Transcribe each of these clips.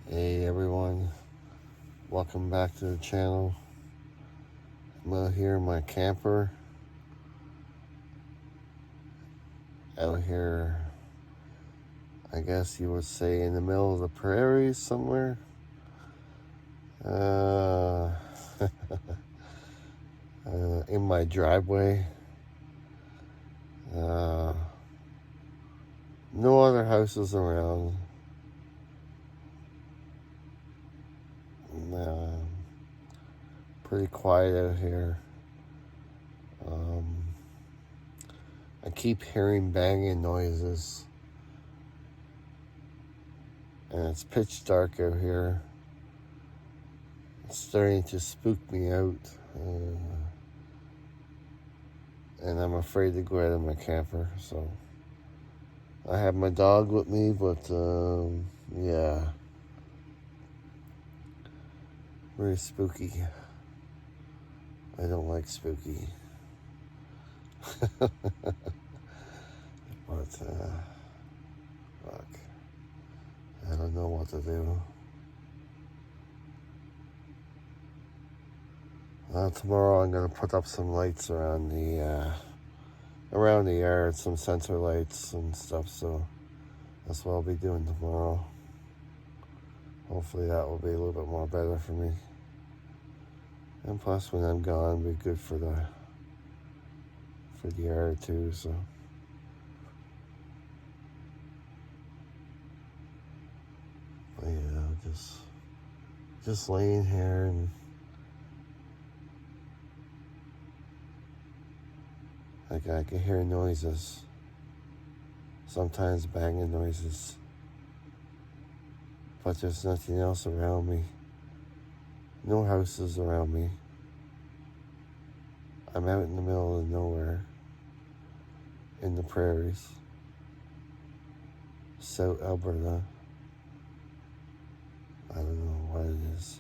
Hey everyone, welcome back to the channel. I'm out here in my camper. Out here, I guess you would say in the middle of the prairies somewhere. In my driveway. No other houses around. Pretty quiet out here. I keep hearing banging noises. And it's pitch dark out here. It's starting to spook me out. And I'm afraid to go out of my camper, so I have my dog with me, but yeah, very spooky. I don't like spooky. But fuck, I don't know what to do. Tomorrow I'm gonna put up some lights around the yard, some sensor lights and stuff, so that's what I'll be doing tomorrow. Hopefully that will be a little bit more better for me. And plus when I'm gone, it'll be good for the yard too, so. But yeah, just laying here and I can hear noises. Sometimes banging noises. But there's nothing else around me. No houses around me. I'm out in the middle of nowhere. In the prairies. South Alberta. I don't know what it is.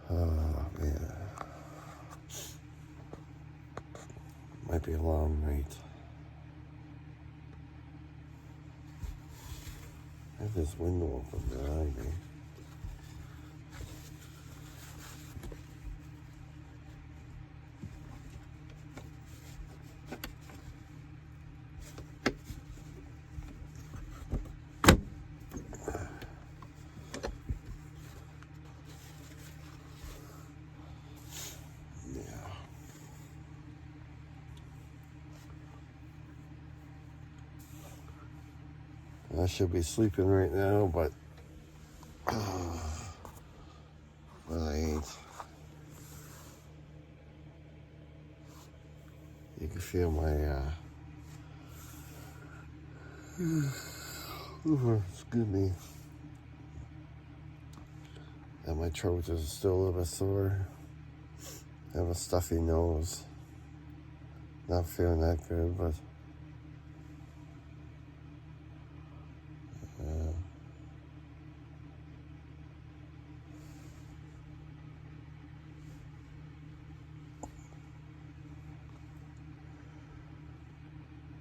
Oh, man. Might be a long night. I have this window open behind me. I should be sleeping right now, but I ain't. You can feel my excuse me. And my throat is still a little bit sore. I have a stuffy nose. Not feeling that good, but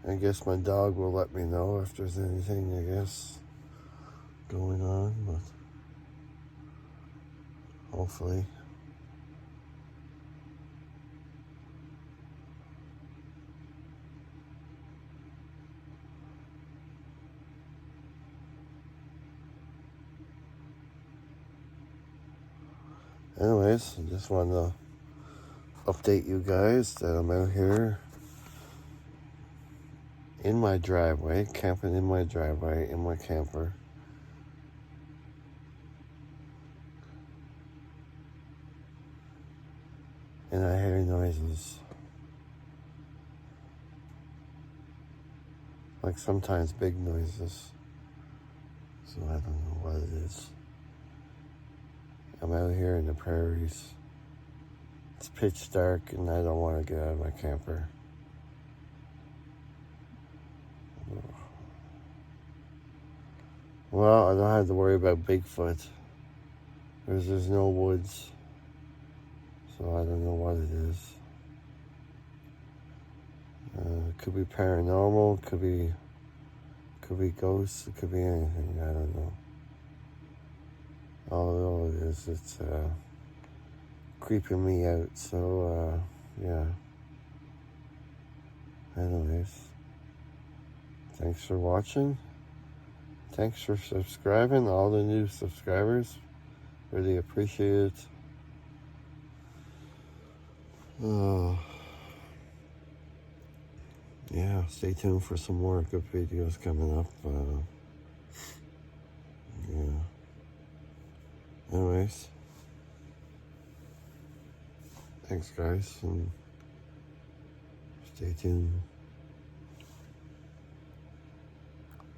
I guess my dog will let me know if there's anything, I guess, going on, but hopefully. Anyways, I just wanted to update you guys that I'm out here in my driveway, camping in my driveway, in my camper. And I hear noises. Like sometimes big noises. So I don't know what it is. I'm out here in the prairies. It's pitch dark and I don't want to get out of my camper. Well, I don't have to worry about Bigfoot. There's no woods. So I don't know what it is. It could be paranormal, could be could be ghosts, it could be anything, I don't know. All it is, it's creeping me out, so yeah. Anyways, thanks for watching. Thanks for subscribing, all the new subscribers. Really appreciate it. Yeah, stay tuned for some more good videos coming up. Yeah. Anyways, thanks guys, and stay tuned.